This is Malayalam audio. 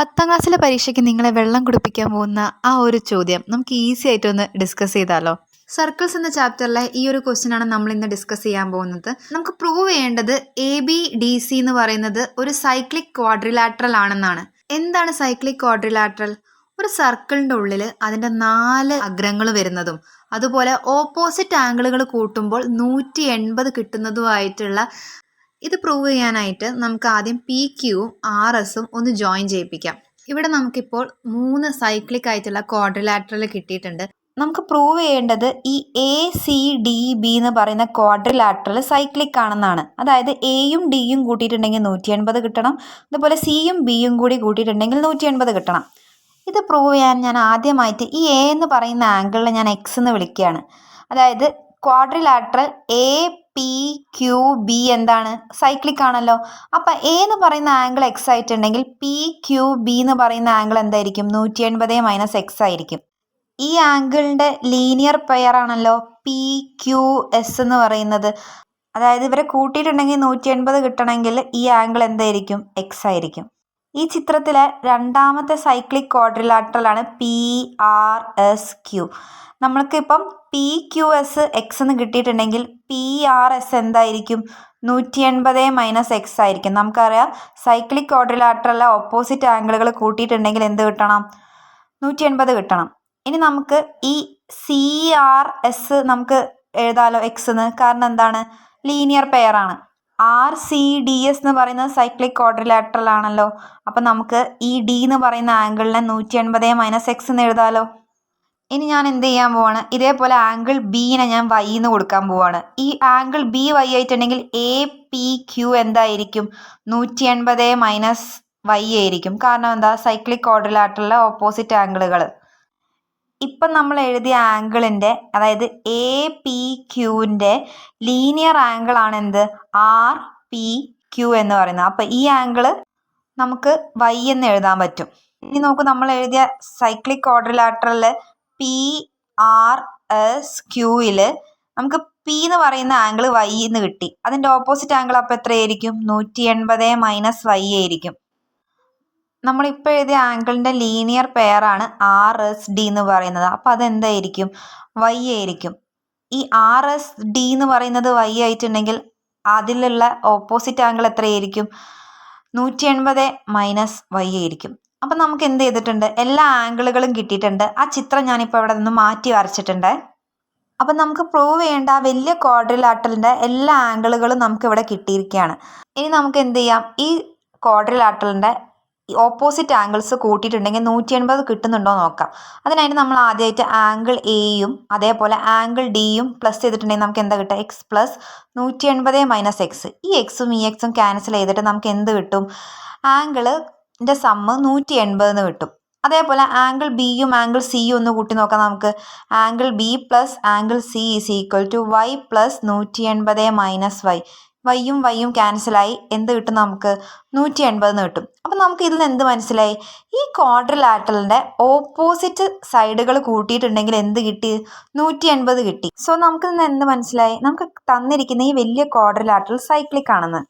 10ാം ക്ലാസ്സിലെ പരീക്ഷയ്ക്ക് നിങ്ങളെ വെള്ളം കുടിപ്പിക്കാൻ പോകുന്ന ആ ഒരു ചോദ്യം നമുക്ക് ഈസി ആയിട്ടൊന്ന് ഡിസ്കസ് ചെയ്താലോ? സർക്കിൾസ് എന്ന ചാപ്റ്ററിലെ ഈ ഒരു ക്വസ്റ്റ്യൻ ആണ് നമ്മൾ ഇന്ന് ഡിസ്കസ് ചെയ്യാൻ പോകുന്നത്. നമുക്ക് പ്രൂവ് ചെയ്യേണ്ടത് ABDC എന്ന് പറയുന്നത് ഒരു സൈക്ലിക് ക്വാഡ്രിലാറ്ററൽ ആണെന്നാണ്. എന്താണ് സൈക്ലിക് ക്വാഡ്രിലാറ്ററൽ? ഒരു സർക്കിളിൻ്റെ ഉള്ളിൽ അതിൻ്റെ 4 അഗ്രങ്ങൾ വരുന്നതും അതുപോലെ ഓപ്പോസിറ്റ് ആംഗിളുകൾ കൂട്ടുമ്പോൾ 180 കിട്ടുന്നതുമായിട്ടുള്ള ഇത് പ്രൂവ് ചെയ്യാനായിട്ട് നമുക്ക് ആദ്യം PQവും RSഉം ഒന്ന് ജോയിൻ ചെയ്യിപ്പിക്കാം. ഇവിടെ നമുക്കിപ്പോൾ 3 സൈക്ലിക് ആയിട്ടുള്ള ക്വാഡ്രിലാറ്ററൽ കിട്ടിയിട്ടുണ്ട്. നമുക്ക് പ്രൂവ് ചെയ്യേണ്ടത് ഈ ACDB എന്ന് പറയുന്ന ക്വാഡ്രിലാറ്ററൽ സൈക്ലിക് ആണെന്നാണ്. അതായത് Aയും Dയും കൂട്ടിയിട്ടുണ്ടെങ്കിൽ 180 കിട്ടണം, അതുപോലെ Cയും Bയും കൂടി കൂട്ടിയിട്ടുണ്ടെങ്കിൽ 180 കിട്ടണം. ഇത് പ്രൂവ് ചെയ്യാൻ ഞാൻ ആദ്യമായിട്ട് ഈ A എന്ന് പറയുന്ന ആംഗിളിൽ ഞാൻ X എന്ന് വിളിക്കുകയാണ്. അതായത് ക്വാഡ്രിലാറ്ററൽ APQB എന്താണ്? സൈക്ലിക് ആണല്ലോ. അപ്പം A എന്ന് പറയുന്ന ആംഗിൾ X ആയിട്ടുണ്ടെങ്കിൽ PQB എന്ന് പറയുന്ന ആംഗിൾ എന്തായിരിക്കും? 180 - X ആയിരിക്കും. ഈ ആംഗിളിൻ്റെ ലീനിയർ പെയർ ആണല്ലോ PQS എന്ന് പറയുന്നത്. അതായത് ഇവരെ കൂട്ടിയിട്ടുണ്ടെങ്കിൽ 180 കിട്ടണമെങ്കിൽ ഈ ആംഗിൾ എന്തായിരിക്കും? X ആയിരിക്കും. ഈ ചിത്രത്തിലെ രണ്ടാമത്തെ സൈക്ലിക് ക്വാഡ്രിലാറ്ററലാണ് PRSQ. നമ്മൾക്കിപ്പം PQS X എന്ന് കിട്ടിയിട്ടുണ്ടെങ്കിൽ PRS എന്തായിരിക്കും? 180 - X ആയിരിക്കും. നമുക്കറിയാം സൈക്ലിക് ക്വാഡ്രിലാറ്ററലിലെ ഓപ്പോസിറ്റ് ആംഗിളുകൾ കൂട്ടിയിട്ടുണ്ടെങ്കിൽ എന്ത് കിട്ടണം? 180 കിട്ടണം. ഇനി നമുക്ക് ഈ CRS നമുക്ക് എഴുതാലോ X എന്ന്. കാരണം എന്താണ്? ലീനിയർ പെയർ ആണ്. RCDS എന്ന് പറയുന്നത് സൈക്ലിക് ക്വാഡ്രിലാറ്ററൽ ആണല്ലോ. അപ്പം നമുക്ക് ഈ D എന്ന് പറയുന്ന ആംഗിളിനെ 180 - X എന്ന് എഴുതാലോ. ഇനി ഞാൻ എന്ത് ചെയ്യാൻ പോവാണ്? ഇതേപോലെ ആംഗിൾ Bനെ ഞാൻ Y എന്ന് കൊടുക്കാൻ പോവാണ്. ഈ ആംഗിൾ BY ആയിട്ടുണ്ടെങ്കിൽ APQ എന്തായിരിക്കും? 180 - Y ആയിരിക്കും. കാരണം എന്താ? സൈക്ലിക് ക്വാഡ്രിലാറ്ററലിലെ ഓപ്പോസിറ്റ് ആംഗിളുകൾ. ഇപ്പം നമ്മൾ എഴുതിയ ആംഗിളിൻ്റെ അതായത് APQൻ്റെ ലീനിയർ ആംഗിൾ ആണ് എന്ത്? RPQ എന്ന് പറയുന്നത്. അപ്പം ഈ ആംഗിൾ നമുക്ക് Y എന്ന് എഴുതാൻ പറ്റും. ഇനി നോക്കൂ, നമ്മൾ എഴുതിയ സൈക്ലിക് ക്വാഡ്രിലാറ്ററലിൽ PRSQയിൽ നമുക്ക് P എന്ന് പറയുന്ന ആംഗിൾ Y എന്ന് കിട്ടി. അതിൻ്റെ ഓപ്പോസിറ്റ് ആംഗിൾ അപ്പോൾ എത്രയായിരിക്കും? 180 - Y ആയിരിക്കും. നമ്മളിപ്പോൾ എഴുതിയ ആംഗിളിൻ്റെ ലീനിയർ പെയർ ആണ് RSD എന്ന് പറയുന്നത്. അപ്പോൾ അതെന്തായിരിക്കും? Y ആയിരിക്കും. ഈ RSD എന്ന് പറയുന്നത് Y ആയിട്ടുണ്ടെങ്കിൽ അതിലുള്ള ഓപ്പോസിറ്റ് ആംഗിൾ എത്രയായിരിക്കും? 180 - Y ആയിരിക്കും. അപ്പം നമുക്ക് എന്ത് ചെയ്തിട്ടുണ്ട്? എല്ലാ ആംഗിളുകളും കിട്ടിയിട്ടുണ്ട്. ആ ചിത്രം ഞാനിപ്പോൾ ഇവിടെ നിന്ന് മാറ്റി വരച്ചിട്ടുണ്ട്. അപ്പം നമുക്ക് പ്രൂവ് ചെയ്യേണ്ട ആ വലിയ ക്വാഡ്രിലാറ്ററലിൻ്റെ എല്ലാ ആംഗിളുകളും നമുക്ക് ഇവിടെ കിട്ടിയിരിക്കുകയാണ്. ഇനി നമുക്ക് എന്ത് ചെയ്യാം? ഈ ക്വാഡ്രിലാറ്ററലിൻ്റെ ഓപ്പോസിറ്റ് ആംഗിൾസ് കൂട്ടിയിട്ടുണ്ടെങ്കിൽ 180 കിട്ടുന്നുണ്ടോ നോക്കാം. അതിനായിട്ട് നമ്മൾ ആദ്യമായിട്ട് ആംഗിൾ Aയും അതേപോലെ ആംഗിൾ Dയും പ്ലസ് ചെയ്തിട്ടുണ്ടെങ്കിൽ നമുക്ക് എന്താ കിട്ടുക? X plus 180 - X. ഈ Xും ഈ Xും ക്യാൻസൽ ചെയ്തിട്ട് നമുക്ക് എന്ത് കിട്ടും? ആംഗിളിൻ്റെ സമ്മ് 180 എന്ന് കിട്ടും. അതേപോലെ ആംഗിൾ Bയും ആംഗിൾ Cയും ഒന്ന് കൂട്ടി നോക്കാം നമുക്ക്. Angle B plus angle C = Y plus 180 - Y. Yയും Yയും ക്യാൻസലായി എന്ത് കിട്ടും? നമുക്ക് 180 എന്ന് കിട്ടും. അപ്പം നമുക്ക് ഇതിൽ നിന്ന് എന്ത് മനസ്സിലായി? ഈ ക്വാഡ്രിലാറ്ററലിൻ്റെ ഓപ്പോസിറ്റ് സൈഡുകൾ കൂട്ടിയിട്ടുണ്ടെങ്കിൽ എന്ത് കിട്ടി? 180 കിട്ടി. സോ നമുക്ക് ഇതിൽ നിന്ന് എന്ത് മനസ്സിലായി? നമുക്ക് തന്നിരിക്കുന്ന ഈ വലിയ ക്വാഡ്രിലാറ്ററൽ സൈക്ലിക് ആണെന്ന്.